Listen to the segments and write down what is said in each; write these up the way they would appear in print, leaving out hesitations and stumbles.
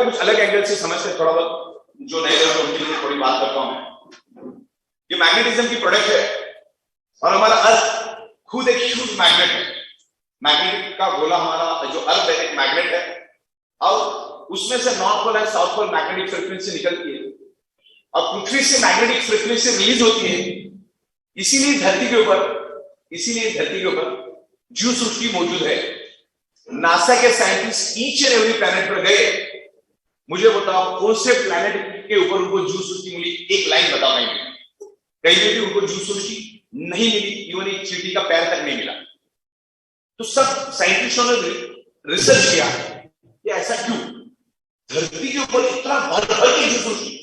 कुछ अलग एंगल से समझते हैं, थोड़ा बहुत जो नए लोग उनके लिए थोड़ी बात करता हूं मैं। ये मैग्नेटिज्म की प्रोडक्ट है और हमारा अर्थ खुद एक ह्यूज मैग्नेट है। मैग्नेट का गोला हमारा जो अर्थ है एक मैग्नेट है और उसमें से north pole and south pole magnetic frequency निकलती है और पृथ्वी से मैग्नेटिक फ्रीक्वेंसी रिलीज होती है। इसीलिए धरती के ऊपर जीव सृष्टि मौजूद है। नासा के scientist each and every planet पर गए, मुझे बताओ कौन से प्लैनेट के ऊपर उनको जीव सृष्टि मिली, एक लाइन बता पाएंगे? कहीं भी उनको जीव सृष्टि नहीं मिली, इवन एक चींटी का पैर तक नहीं मिला। तो सब साइंटिस्टों ने रिसर्च किया कि ऐसा क्यों, धरती के ऊपर इतना भर के जीव सृष्टि,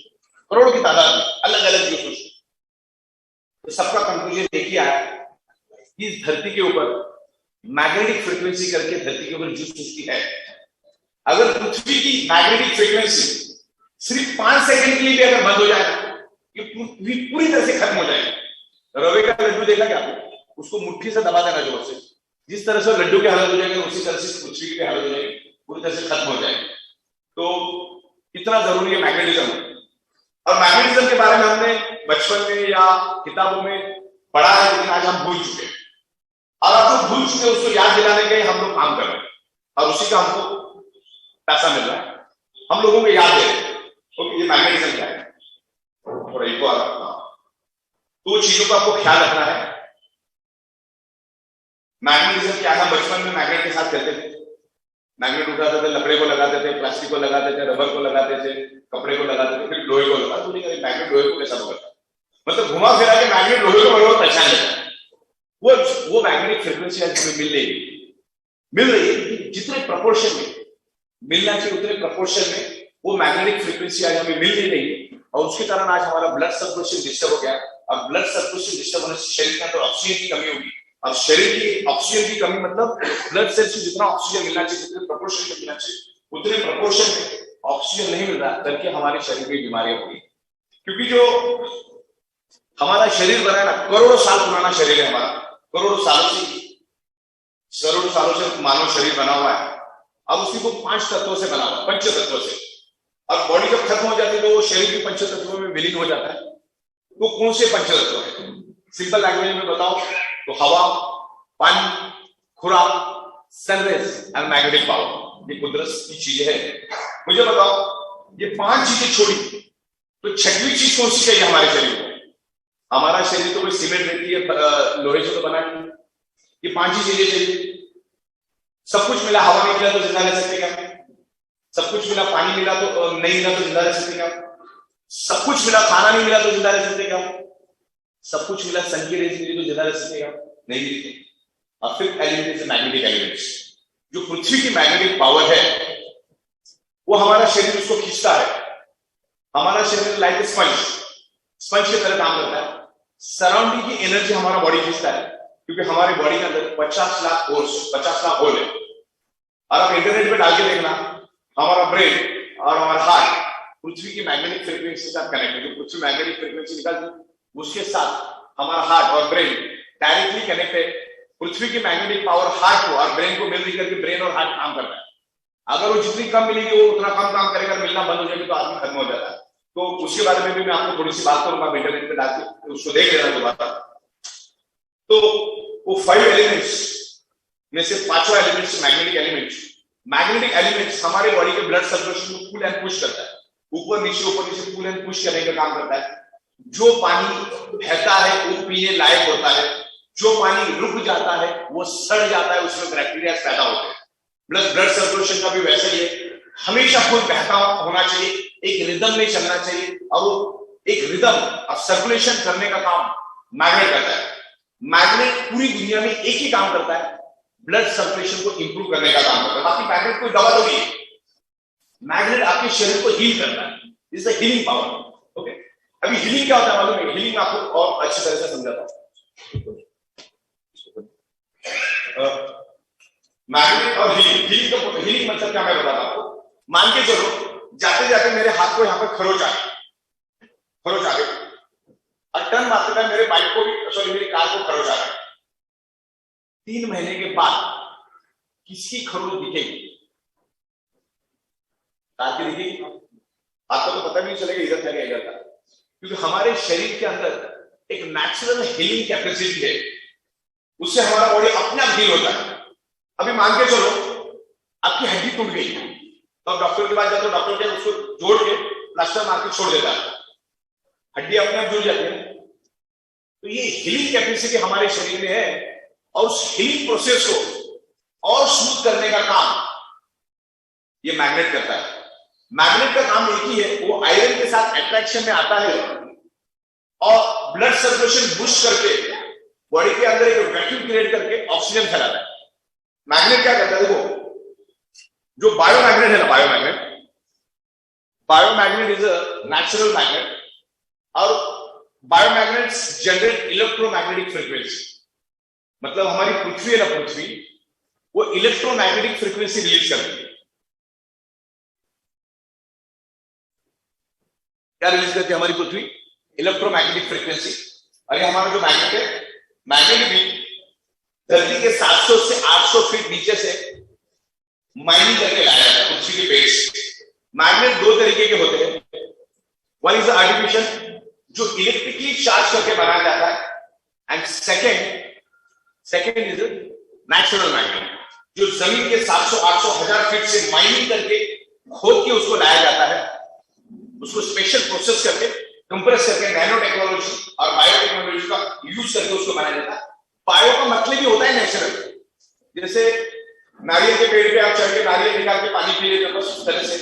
करोड़ों की तादाद में अलग अलग जीव सृष्टि, तो सबका कंक्लूजन एक ही आया कि इस धरती के ऊपर मैग्नेटिक फ्रीक्वेंसी करके धरती के ऊपर जीव सृष्टि है। अगर पृथ्वी की मैग्नेटिक फ्रीक्वेंसी सिर्फ 5 सेकंड के लिए भी अगर बंद हो जाए ये पूरी तरह से खत्म हो जाएगी। रवे का लड्डू देखा क्या आपने? उसको मुट्ठी से दबा देना जोर से, जिस तरह से लड्डू की हालत हो जाएगी उसी तरह से पृथ्वी की हालत हो जाएगी, पूरी तरह से खत्म हो जाएगी। तो इतना जरूरी है मैग्नेटिज्म। और मैग्नेटिज्म के बारे में हमने बचपन में या किताबों में पढ़ा है, लेकिन आज हम भूल चुके हैं और आप लोग भूल चुके, उसको याद दिलाने के हम लोग काम कर रहे हैं और उसी का हमको पैसा मिल रहा है, हम लोगों को याद है। ओके, ये मैग्नेटिज्म क्या है, थोड़ा इको आ रहा। तो चीजों का आपको ख्याल रखना है। मैग्नेटिज्म क्या है? बचपन में मैग्नेट के साथ खेलते थे, मैग्नेट उठाते थे, लकड़े को लगाते थे, प्लास्टिक को लगाते थे, रबर को लगाते थे, कपड़े को लगाते थे, फिर लोहे को लगाते थे। मैग्नेट लोहे को कैसा पकड़ता है? मतलब घुमा फिरा के मैग्नेट लोहे को बराबर पहचान लेता है। वो मैग्नेटिक फ्रीक्वेंसी आज हमें मिल रही है जितने प्रपोर्शन में मिलना चाहिए उतने प्रपोर्शन में वो मैग्नेटिक फ्रीक्वेंसी आज हमें मिल नहीं रही और उसके कारण आज हमारा ब्लड सर्कुलेशन डिस्टर्ब हो गया और ब्लड सर्कुलेशन डिस्टर्ब होने से शरीर के अंदर ऑक्सीजन की कमी होगी और शरीर की ऑक्सीजन की कमी मतलब ब्लड सेल्स को जितना ऑक्सीजन मिलना चाहिए जितने प्रपोर्शन में मिलना चाहिए उतने प्रपोर्शन में ऑक्सीजन नहीं मिल रहा, करके हमारे शरीर में बीमारियां होगी। क्योंकि जो हमारा शरीर बना है ना, करोड़ों साल पुराना शरीर है हमारा, करोड़ों सालों से मानव शरीर बना हुआ है। अब उसी को 5 तत्वों से बना हुआ है, 5 तत्वों से। और बॉडी जब खत्म हो जाती है तो वो शरीर के 5 तत्वों में विलीन हो जाता है। वो कौन से 5 तत्व है? सिंपल लैंग्वेज में बताओ तो हवा, पानी, खुराक, सनरेज और मैग्नेटिक पावर, ये कुदरत की चीजें हैं। मुझे बताओ ये 5 चीजें छोड़ी तो 6वीं चीज कौन सी चाहिए हमारे शरीर को? हमारा शरीर तो कोई सीमेंट रहती है, लोहे से तो बना है। ये 5 ही चीजें चाहिए। सब कुछ मिला, हवा नहीं मिला तो जिंदा रह सकते क्या? सब कुछ मिला, पानी मिला तो नहीं मिला तो जिंदा रह सकते क्या? सब कुछ मिला, खाना नहीं मिला तो जिंदा रह सकते क्या? सब कुछ मिला, सन की रेज मिली तो जिंदा रह सकते क्या? नहीं मिलते। और फिर एलिमेंट है मैग्नेटिक एलिमेंट्स। जो पृथ्वी की मैग्नेटिक पावर है वो हमारा शरीर उसको खींचता है। हमारा शरीर लाइक स्पंज की तरह काम करता है। सराउंडिंग की एनर्जी हमारा बॉडी खींचता है क्योंकि हमारे बॉडी के अंदर 50 लाख होल है। और आप इंटरनेट पे डाल के देखना, हमारा ब्रेन और हमारा हार्ट पृथ्वी की मैग्नेटिक फ्रीक्वेंसी के साथ कनेक्ट है। जो पृथ्वी मैग्नेटिक फ्रीक्वेंसी निकलती उसके साथ हमारा हार्ट और ब्रेन डायरेक्टली कनेक्ट है। पृथ्वी की मैग्नेटिक पावर हार्ट को और ब्रेन को मिल रही करके ब्रेन और हार्ट काम करता है। अगर वो जितनी कम मिलेगी वो उतना कम काम करेगा, मिलना बंद हो जाएगी तो आदमी खत्म हो जाता है। तो उसके बारे में भी मैं आपको थोड़ी सी बात करूंगा, इंटरनेट पे डाल के उसको देख लेना दोबारा। तो वो 5 एलिमेंट्स में से 5वां एलिमेंट्स मैग्नेटिक एलिमेंट्स हमारे बॉडी के ब्लड सर्कुलेशन को पुल एंड पुश करता है। ऊपर नीचे पुल एंड पुश करने का काम करता है। जो पानी बहता है वो पीने लायक होता है, जो पानी रुक जाता है वो सड़ जाता है, उसमें बैक्टीरिया पैदा होते हैं। ब्लड सर्कुलेशन का भी वैसा ही है, हमेशा फुल बहता होना चाहिए, एक रिदम में चलना चाहिए और वो एक रिदम और सर्कुलेशन करने का काम मैग्नेट करता है। मैग्नेट पूरी दुनिया में एक ही काम करता है, ब्लड सर्कुलेशन को इंप्रूव करने का काम करता है। बाकी मैग्नेट कोई दवा तो नहीं है, मैग्नेट आपके शरीर को हील करता है। Is the healing power. Okay, अभी हीलिंग क्या होता है मालूम है? हीलिंग में आपको और अच्छी तरह से समझाता हूं। मैग्नेट और हीलिंग मतलब क्या मैं बताता हूं। मान के चलो जाते जाते मेरे हाथ को यहाँ पर खरोच आ गई और टर्न मारते टाइम मेरे बाइक को भी मेरी कार को खरोच आ गई। 3 महीने के बाद किसकी खरोच दिखेगी? ताकि देखिए आपको तो पता भी नहीं चलेगा इधर था क्या इधर था, क्योंकि हमारे शरीर के अंदर एक नेचुरल हीलिंग कैपेसिटी है, उससे हमारा बॉडी अपने आप हील होता है। अभी मान के चलो आपकी हड्डी टूट गई तो आप डॉक्टर के पास जाते हो, डॉक्टर क्या उसको जोड़ के प्लास्टर मार के छोड़ देता है, हड्डी अपने आप जुड़ जाती है। तो ये हीलिंग कैपेसिटी हमारे शरीर में है, और उस हीलिंग प्रोसेस को और स्मूथ करने का काम ये मैग्नेट करता है। मैग्नेट का काम एक ही है, वो आयरन के साथ अट्रैक्शन में आता है और ब्लड सर्कुलेशन बूस्ट करके बॉडी के अंदर एक वैक्यूम क्रिएट करके ऑक्सीजन फैलाता है। मैग्नेट क्या करता है, देखो जो बायोमैग्नेट है ना, बायोमैग्नेट इज अ नेचुरल मैग्नेट, और बायोमैग्नेट्स जनरेट इलेक्ट्रोमैग्नेटिक फ्रीक्वेंसी। मतलब हमारी पृथ्वी है ना, पृथ्वी वो इलेक्ट्रोमैग्नेटिक फ्रीक्वेंसी रिलीज करती है। क्या रिलीज करती है हमारी पृथ्वी? Electromagnetic frequency. और ये हमारा जो मैग्नेट है, मैग्नेट भी धरती के 700 से 800 फीट नीचे से माइनिंग करके लाया जाता है पृथ्वी के बेस से। मैग्नेट दो तरीके के होते हैं, वन इज आर्टिफिशियल जो इलेक्ट्रिकली चार्ज करके बनाया जाता है, and second is natural magnet जो जमीन के 700, 800, 1000 फीट से माइनिंग करके खोद के उसको लाया जाता है, उसको स्पेशल प्रोसेस करके कंप्रेस करके नैनो टेक्नोलॉजी और बायोटेक्नोलॉजी का यूज करके उसको बनाया जाता है। बायो का मतलब ही होता है नेचुरल। जैसे नारियल के पेड़ पे आप चढ़ के नारियल निकाल के पानी पी लेते हो, बस उस तरह से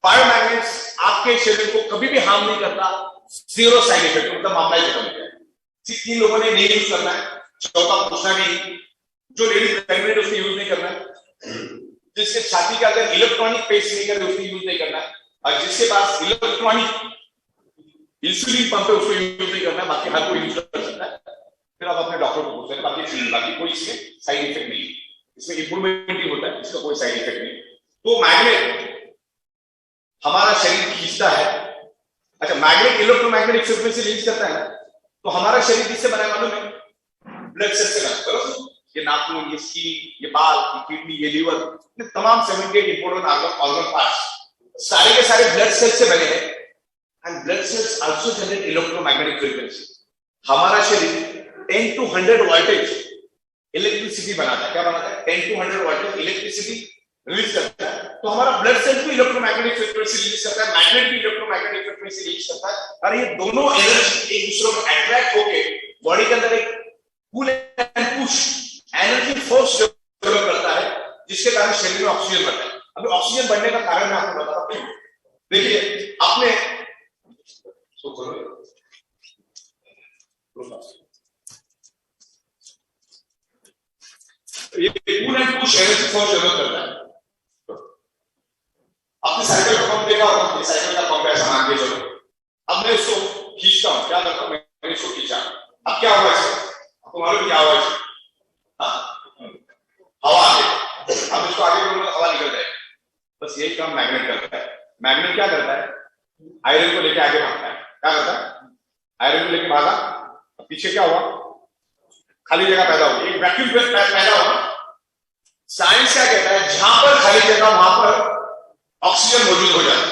बायोमैग्नेट्स आपके शरीर को कभी भी हार्म नहीं करता, जीरो साइड इफेक्ट, मतलब मामला ही खत्म हो गया। तीन लोगों ने नहीं यूज करना है, चौथा पूछना नहीं, जो लेडीज प्रेग्नेंट उसको यूज नहीं करना है, जिसके छाती के अंदर इलेक्ट्रॉनिक पेस मेकर है उसको यूज नहीं करना है, और जिसके पास इलेक्ट्रॉनिक इंसुलिन पंप है उसको यूज नहीं करना है, बाकी हर कोई यूज कर सकता है। फिर आप अपने डॉक्टर को पूछ सकते हैं, बाकी कोई इसमें साइड इफेक्ट नहीं, इसमें इंप्रूवमेंट ही होता है, इसका कोई साइड इफेक्ट नहीं। तो मैग्नेट हमारा शरीर खींचता है। अच्छा, मैग्नेट इलेक्ट्रोमैग्नेटिक फ्रीक्वेंसी रिलीज करता है, तो हमारा शरीर किससे बना है मालूम है? ब्लड सेल से बना है। ये नाखून, ये स्किन, ये बाल, ये किडनी, ये लीवर, ये तमाम 78 इंपोर्टेंट ऑर्गन पार्ट्स सारे के सारे ब्लड सेल से बने हैं, and blood cells also generate electromagnetic frequency. हमारा शरीर 10 to 100 वोल्टेज इलेक्ट्रिसिटी बनाता है। क्या बनाता है? 10 to 100 वोल्टेज इलेक्ट्रिसिटी रिलीज करता है। तो हमारा ब्लड सेल भी इलेक्ट्रोमैग्नेटिक फ्रीक्वेंसी रिलीज करता है, मैग्नेट भी इलेक्ट्रोमैग्नेटिक फ्रीक्वेंसी रिलीज करता है, और ये दोनों एनर्जी एक दूसरे को अट्रैक्ट होके बॉडी के अंदर एक pull and push energy force develop करता है, जिसके कारण शरीर में ऑक्सीजन बढ़ता है। अभी ऑक्सीजन बढ़ने का कारण मैं आपको बताता हूं। देखिए आपने ये pull and push energy force develop करता है। आपने साइकिल का पंप देखा होगा, साइकिल का पंप ऐसा मान के चलो, अब मैं इसको खींचता हूं, क्या करता हूं मैं इसको खींचा, अब क्या हुआ इससे? आपको मालूम क्या हुआ इससे? हवा आगे, अब इसको आगे बढ़ाऊंगा हवा निकल जाएगी। बस यही काम मैग्नेट करता है। मैग्नेट क्या करता है? आयरन को लेके आगे भागता है। क्या करता है? आयरन को लेके भागा, पीछे क्या हुआ? खाली जगह पैदा होगी, एक वैक्यूम पैदा हुआ। साइंस क्या कहता है? जहां पर खाली जगह वहां पर ऑक्सीजन मौजूद हो जाता है।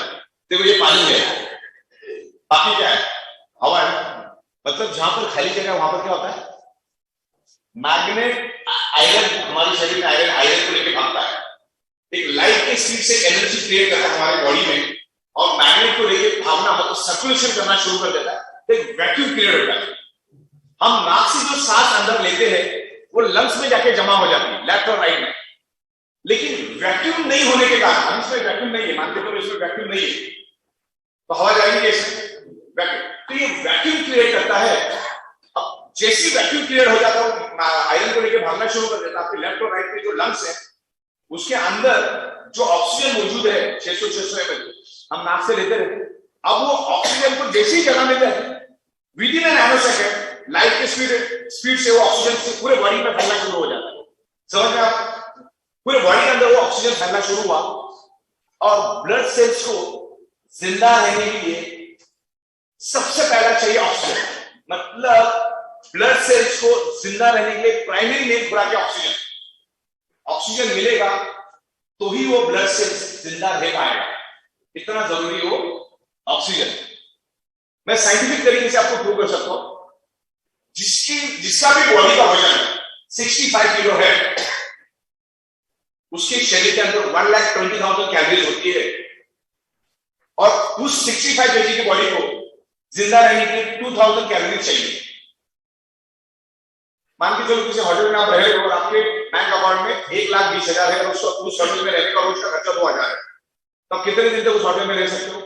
देखो ये पानी है, बाकी क्या है? हवा है। मतलब जहां पर खाली जगह वहां पर क्या होता है? मैग्नेट आयरन, हमारे शरीर में आयरन को लेके भागता है, एक लाइट के स्पीड से एनर्जी क्रिएट करता है हमारे बॉडी में, और मैग्नेट को लेके भागना मतलब सर्कुलेशन करना शुरू कर देता है, तो एक वैक्यूम क्रिएट होता है। हम नाक से जो सांस अंदर लेते हैं वो लंग्स में जाके जमा हो जाती है, लेफ्ट और राइट में, लेकिन वैक्यूम नहीं होने के कारण, इसमें वैक्यूम नहीं है, मानते तो इसमें वैक्यूम नहीं है, तो हवा जाएगी कैसे? वैक्यूम। तो ये वैक्यूम क्रिएट करता है। अब जैसी वैक्यूम क्रिएट हो जाता है, आयरन को लेके भागना शुरू कर देता है। आपके लेफ्ट और राइट में जो लंग्स है उसके अंदर जो ऑक्सीजन मौजूद है 600 ml हम नाक से लेते रहते हैं। अब वो ऑक्सीजन को जैसी जगह में जाए, with in an nano second light के स्पीड से वो ऑक्सीजन से पूरे बॉडी में फैलना शुरू हो जाता है। समझ में आप? पूरे बॉडी के अंदर वो ऑक्सीजन फैलना शुरू हुआ, और ब्लड सेल्स को जिंदा रहने के लिए सबसे पहला चाहिए ऑक्सीजन। मतलब ब्लड सेल्स को जिंदा रहने के लिए प्राइमरी मेन खुराक है ऑक्सीजन। ऑक्सीजन मिलेगा तो ही वो ब्लड सेल्स जिंदा रह पाएगा। इतना जरूरी हो ऑक्सीजन। मैं साइंटिफिक तरीके से आपको प्रूव कर सकता हूं, जिसका भी बॉडी का वजन 65 किलो है, उसके शरीर के अंदर 1,20,000 कैलोरीज होती है, और उस 65 केजी की बॉडी को जिंदा रहने के लिए 2,000 कैलोरीज चाहिए। मान के चलो किसी होटल में आप रह रहे हो और आपके बैंक अकाउंट में 1,20,000 है और उस होटल में रहने का रोज का खर्चा 2,000 है, तो आप कितने दिन तक उस होटल में रह सकते हो?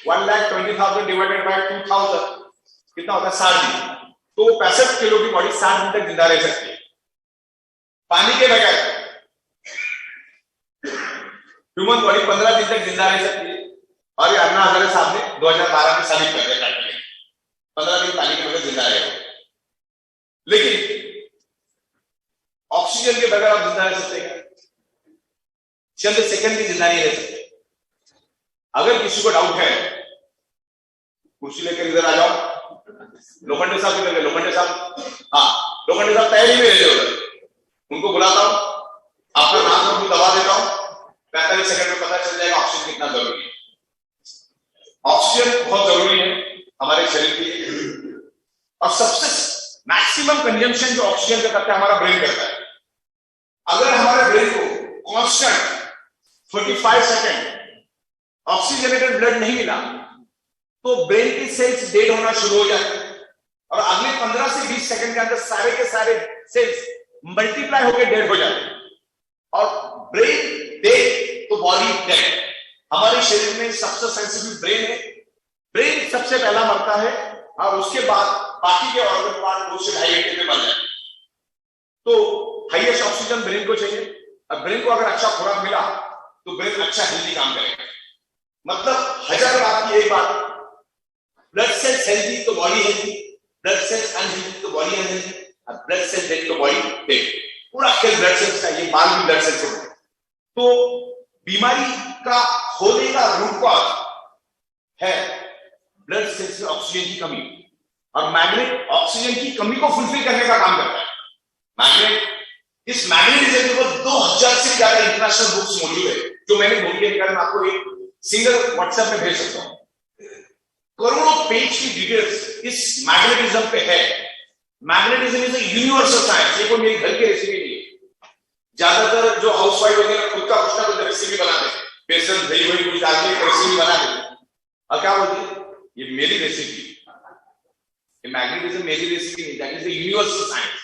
1,20,000 डिवाइडेड बाय 2,000 कितना होता है? 60 दिन। तो 65 किलो की बॉडी 60 दिन तक जिंदा रह सकती है पानी के बगैर। ह्यूमन बॉडी 15 दिन तक जिंदा रह सकती है, और ये अन्ना हजारे साहब ने 2012 में साबित कर दिया 15 दिन पानी के बगैर जिंदा रहेगा। लेकिन ऑक्सीजन के बगैर आप जिंदा रह सकते हैं? चंद सेकंड भी जिंदा नहीं रह सकते। अगर किसी को डाउट है, कुर्सी लेकर इधर आ जाओ। लोखंडे साहब इधर, लोखंडे साहब, हाँ लोखंडे साहब तैयारी में रहते उधर, उनको बुलाता हूं, आपका नाम और दवा देता हूं, 45 सेकंड में पता चल जाएगा ऑक्सीजन कितना जरूरी है। ऑक्सीजन बहुत जरूरी है हमारे शरीर के लिए, और सबसे मैक्सिमम कंजम्पशन जो ऑक्सीजन का करता है हमारा ब्रेन करता है। अगर हमारे ब्रेन को कांस्टेंट 45 सेकंड ऑक्सीजनेटेड ब्लड नहीं मिला तो ब्रेन की सेल्स डेड होना शुरू हो जाते हैं, और अगले 15 से 20 सेकंड के अंदर सारे के सारे सेल्स मल्टीप्लाई होकर डेड हो जाते हैं। और ब्रेन डेड तो बॉडी डेड। हमारे शरीर में सबसे सेंसिटिव ब्रेन है, ब्रेन सबसे पहला मरता है, और उसके बाद बाकी के ऑर्गन पार्ट 2 से 2.5 घंटे में मर जाते हैं। तो हाईएस्ट ऑक्सीजन ब्रेन को चाहिए, और ब्रेन को अगर अच्छा खुराक मिला तो ब्रेन अच्छा हेल्दी काम करेगा। मतलब 1000 बात की एक बात, ब्लड सेल्स हेल्दी तो body healthy, blood cells unhealthy तो बॉडी अनहेल्दी, और ब्लड सेल डेड तो बॉडी डेड। पूरा खेल ब्लड सेल्स का, ये बाल भी ब्लड सेल्स होते हैं। तो बीमारी का होने का रूट कॉज है ब्लड सेल्स में ऑक्सीजन की कमी, और मैग्नेट ऑक्सीजन की कमी को फुलफिल करने का काम करता है। मैग्नेट, इस मैग्नेटिज्म के ऊपर 2000 से ज्यादा इंटरनेशनल बुक्स मौजूद है, जो मैंने ढूंढ के निकाल मैं आपको एक सिंगल व्हाट्सएप में भेज सकता हूं। करोड़ों पेज की डिटेल्स इस मैग्नेटिज्म पे है। Magnetism is a universal science, ये कोई मेरी घर की रेसिपी नहीं है। ज्यादातर जो हाउस वाइफ वगैरह खुद का कुछ ना कुछ रेसिपी बनाते हैं, बेसन दही वही कुछ डाल के रेसिपी बना देते हैं, और क्या बोलते हैं ये मेरी रेसिपी। ये मैग्नेटिज्म मेरी रेसिपी नहीं, that is the universal science.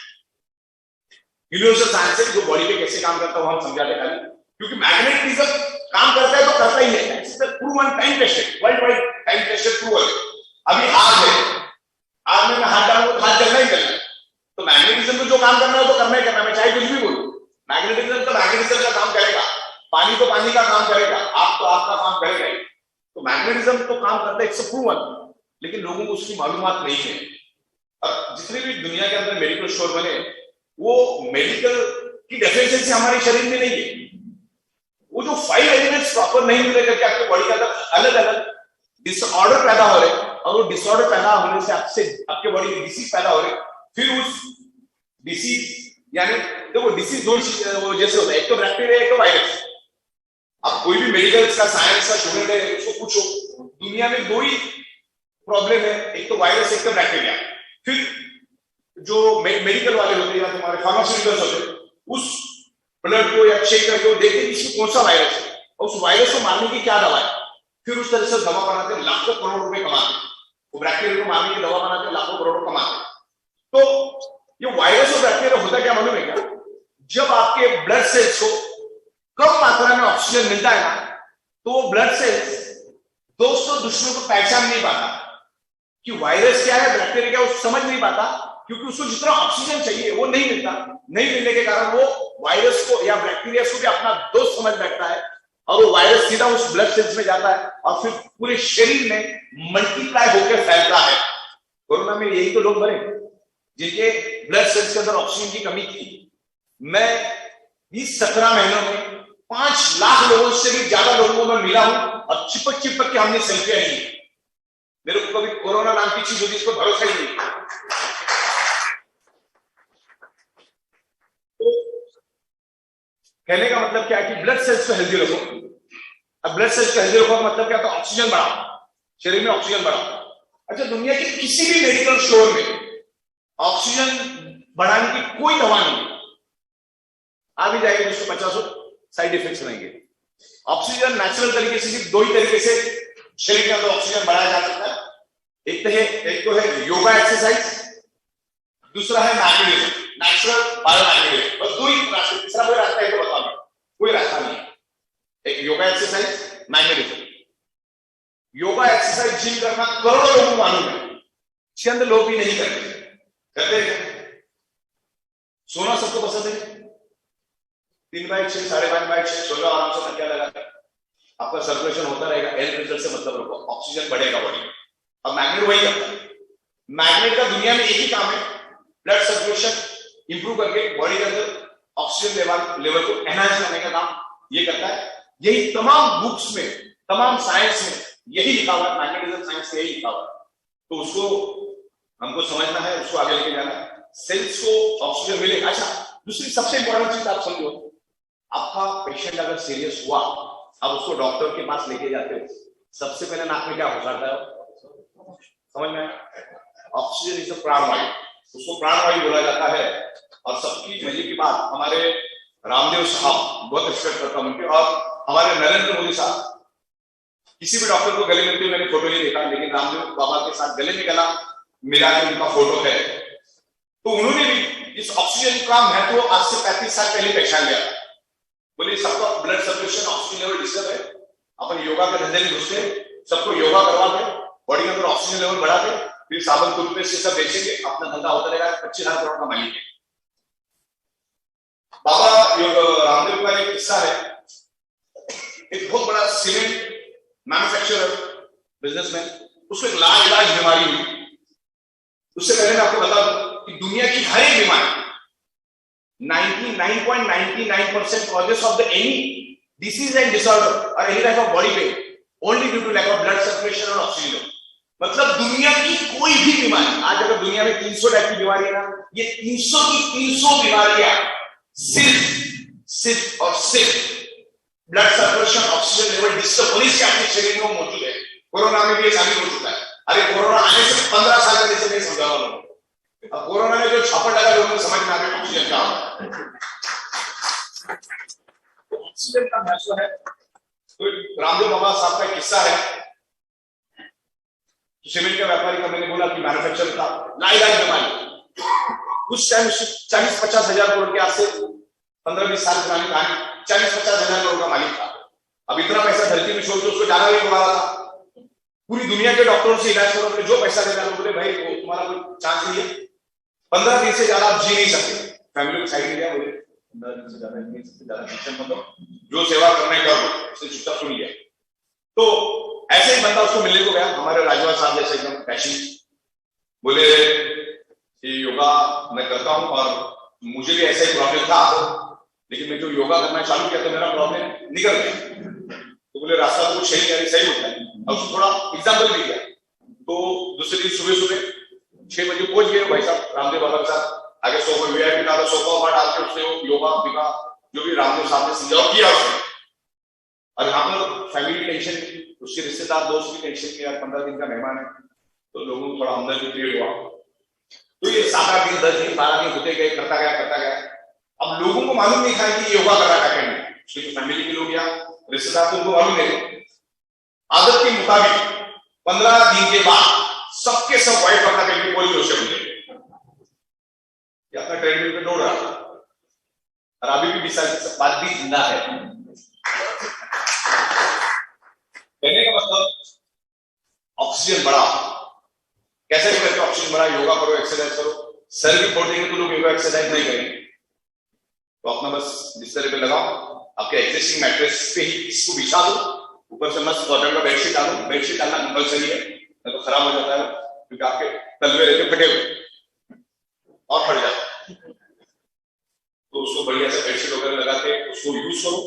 Universal science है जो बॉडी पे कैसे काम करता है हम समझाते हैं, क्योंकि मैग्नेटिज्म काम करता है तो करता ही है। It's the proven time tested, world wide time tested proven. अभी आग है, आग में मैं हाथ डालूंगा तो हाथ जलना ही जलना है। तो मैग्नेटिज्म को जो काम करना है तो करना ही करना है, मैं चाहे कुछ भी बोलूं। मैग्नेटिज्म तो मैग्नेटिज्म का काम करेगा, पानी तो पानी का काम करेगा, आग तो आग का काम करेगा ही। तो मैग्नेटिज्म तो काम करता है, इट्स प्रूवन, लेकिन लोगों को उसकी मालूमात नहीं है। और जितने भी दुनिया के अंदर मेडिकल स्टोर बने, वो मेडिकल की डेफिनेशन से हमारे शरीर में नहीं है। वो जो 5 एलिमेंट्स प्रॉपर नहीं मिले करके आपके बॉडी के अंदर अलग अलग डिसऑर्डर पैदा हो रहे, और वो डिसऑर्डर पैदा होने से आपके बॉडी में डिसीज पैदा हो रहे। फिर उस डिसीज यानी देखो डिसीज दो जैसे होता है, एक तो बैक्टीरिया एक तो वायरस। अब कोई भी मेडिकल का साइंस का स्टूडेंट है उसको पूछो, दुनिया में 2 ही प्रॉब्लम है, एक तो वायरस एक तो बैक्टीरिया। फिर जो मेडिकल वाले होते हैं या तुम्हारे फार्मास्यूटिकल्स होते हैं, उस ब्लड को या चेक करके वो देखते हैं इसमें कौन सा वायरस है, और उस वायरस को मारने की क्या दवा है। फिर उस तरह से दवा बनाते हैं, लाखों करोड़ रुपए कमाते हैं। वो बैक्टीरिया को मारने की दवा बनाते हैं, लाखों करोड़ कमाते हैं। तो ये वायरस और बैक्टीरिया होता क्या मालूम है क्या? जब आपके ब्लड सेल्स को कम मात्रा में ऑक्सीजन मिलता है ना, तो वो ब्लड सेल्स दोस्तों दुश्मनों को पहचान नहीं पाता कि वायरस क्या है बैक्टीरिया क्या, वो समझ नहीं पाता, क्योंकि उसको जितना ऑक्सीजन चाहिए वो नहीं मिलता। नहीं मिलने के कारण वो वायरस को या बैक्टीरिया को भी अपना दोस्त समझ बैठता है, और वो वायरस सीधा उस ब्लड सेल्स में जाता है और फिर पूरे शरीर में मल्टीप्लाई होकर फैलता है। कोरोना में यही तो लोग मरे जिनके ब्लड सेल्स के अंदर ऑक्सीजन की कमी थी। मैं 17 महीनों में 5 लाख लोगों से भी ज्यादा लोगों को मैं मिला हूं, और चिपक चिपक के हमने सेल्फियां ली। मेरे को कभी कोरोना नाम की चीज होगी इसको भरोसा ही नहीं। तो कहने का मतलब क्या है कि ब्लड सेल्स को हेल्दी रखो, अब ब्लड सेल्स का हेल्दी रखो मतलब क्या? तो ऑक्सीजन बढ़ाओ, शरीर में ऑक्सीजन बढ़ाओ। अच्छा, दुनिया के किसी भी मेडिकल स्टोर में ऑक्सीजन बढ़ाने की कोई दवा नहीं है। आ भी जाएगी जिसको 50 साइड इफेक्ट्स रहेंगे। ऑक्सीजन नेचुरल तरीके से सिर्फ 2 ही तरीके से शरीर के अंदर ऑक्सीजन बढ़ाया जा सकता है। एक तो है योगा एक्सरसाइज, दूसरा है मैग्नेटिज्म, नेचुरल बायोमैग्नेटिज्म। बस 2 ही रास्ते, तीसरा कोई रास्ता है तो बता दो, कोई रास्ता नहीं है। एक yoga exercise, magnetism. Yoga exercise gym करना करोड़ों लोगों को मालूम है, चंद लोग भी नहीं करते हैं। सोना सबको पसंद है, 3/6, 5.5/6 सोना आराम से क्या लगा, आपका सर्कुलेशन होता रहेगा, हेल्थ रिजल्ट से मतलब रखो, ऑक्सीजन बढ़ेगा बॉडी में। अब मैग्नेट वही करता है। मैग्नेट का दुनिया में एक ही काम है, ब्लड सर्कुलेशन इंप्रूव करके बॉडी के अंदर ऑक्सीजन लेवल को एनहांस करने का काम ये करता है। यही तमाम बुक्स में, तमाम साइंस में यही लिखा हुआ है, मैग्नेटिज्म साइंस में यही लिखा हुआ है। तो उसको हमको समझना है, उसको आगे लेके जाना है, सेल्स को ऑक्सीजन मिले। अच्छा, दूसरी सबसे इंपॉर्टेंट चीज आप समझो, आपका पेशेंट अगर सीरियस हुआ, अब उसको डॉक्टर के पास लेके जाते हो, सबसे पहले नाक में क्या घुसाता है? समझ में? ऑक्सीजन इज प्राणवायु, उसको प्राणवायु बोला जाता है। और सबकी मजे की बात, हमारे रामदेव साहब, बहुत रिस्पेक्ट करता हूं उनके, और हमारे नरेंद्र मोदी साहब, किसी भी डॉक्टर को गले मिलते हुए मैंने फोटो नहीं देखा, लेकिन रामदेव बाबा के साथ गले में गला मिला के उनका फोटो है। तो उन्होंने भी इस ऑक्सीजन का महत्व आज से 35 साल पहले पहचान लिया। बोले सबका blood circulation, oxygen level disturb है, अपन योगा के धंधे में घुसते, सबको योगा करवा दे, बॉडी के अंदर ऑक्सीजन लेवल बढ़ा दे, फिर साबुन टूथपेस्ट से सब बेचेंगे, अपना धंधा होता रहेगा, 25,000 करोड़ का मालिक है। बाबा रामदेव का एक किस्सा है, एक बहुत बड़ा सीमेंट मैन्युफैक्चरर बिजनेसमैन, उसको एक लाइलाज बीमारी हुई। उससे पहले मैं आपको बता दूं कि दुनिया की हर एक बीमारी 99.99% causes of the any disease and disorder or any type of body pain only due to lack of blood circulation और ऑक्सीजन। मतलब दुनिया की कोई भी बीमारी, आज अगर दुनिया में 300 टाइप की बीमारी है ना, ये 300 की 300 बीमारियां सिर्फ और सिर्फ blood circulation, oxygen level disturb होने से आपके शरीर में मौजूद है। कोरोना में भी ये साबित हो चुका है। अरे कोरोना आने से 15 साल पहले से नहीं समझा लोगों, अब कोरोना ने जो छापा डाला लोगों को समझ में आ गया ऑक्सीजन क्या है। ऑक्सीजन का महत्व है। तो रामदेव बाबा साहब का किस्सा है, सीमेंट का व्यापारी का मैंने बोला कि मैन्युफैक्चर का लाइलाज बीमारी, कुछ टाइम 40-50 हजार करोड़ के आज से 15-20 साल पुरानी कहानी, 40-50 हजार करोड़ का मालिक था। अब इतना पैसा धरती में छोड़ के उसको जाना नहीं पड़ा था। पूरी दुनिया के डॉक्टरों से इलाज करो, जो पैसा देना, बोले भाई वो तुम्हारा कोई चांस नहीं है, 15 दिन से ज्यादा आप जी नहीं सकते। फैमिली को साइड में लिया, बोले 15 दिन से ज्यादा जी नहीं सकते, ज्यादा टेंशन मत लो, जो सेवा करने का उससे चुपचाप सुन लिया। तो ऐसे ही बंदा उसको मिलने को गया, हमारे राजवा साहब जैसे एकदम पैशनेट, बोले कि योगा मैं करता हूं और मुझे भी ऐसा ही प्रॉब्लम था, लेकिन मैं जो योगा करना चालू किया तो मेरा प्रॉब्लम निकल गया। तो बोले रास्ता तो कुछ सही होता है। अब उसको थोड़ा एग्जाम्पल भी दिया। तो दूसरे दिन सुबह सुबह 6 बजे पहुंच गए भाई साहब रामदेव बाबा के साथ, आगे सोफा वीआईपी का सोफा वहां डाल के उसने योगा का जो भी रामदेव साहब ने समझाव किया उसने। और यहाँ पर फैमिली टेंशन, उसके रिश्तेदार दोस्त भी टेंशन किया, 15 दिन का मेहमान है, तो लोगों को थोड़ा हमदर्दी क्रिएट हुआ। तो ये 7-8 दिन 10 दिन 12 दिन होते गए, करता गया। अब लोगों को मालूम नहीं था कि योगा कर रहा है, उसकी फैमिली के लोग या रिश्तेदार को उनको मालूम नहीं। आदत के मुताबिक 15 दिन के बाद सबके सब व्हाइट कपड़ा पहन के बोल जोश से बोले, अपना ट्रेडमिल पे दौड़ रहा था, और अभी भी 20 साल बाद भी जिंदा है। कहने का मतलब ऑक्सीजन बढ़ा, कैसे भी करके ऑक्सीजन बढ़ा, योगा करो, एक्सरसाइज करो। सर भी फोड़ देंगे तो लोग योगा एक्सरसाइज नहीं करेंगे, तो अपना बस बिस्तर पे लगाओ, आपके एग्जिस्टिंग मैट्रेस पे ही इसको बिछा दो, ऊपर से मस्त कॉटन का बेडशीट डालो। बेडशीट डालना कंपलसरी है, नहीं तो खराब हो जाता है, क्योंकि आपके तलवे रहते फटे हुए और फट जाते हैं। तो उसको बढ़िया से बेडशीट वगैरह लगा के उसको यूज करो।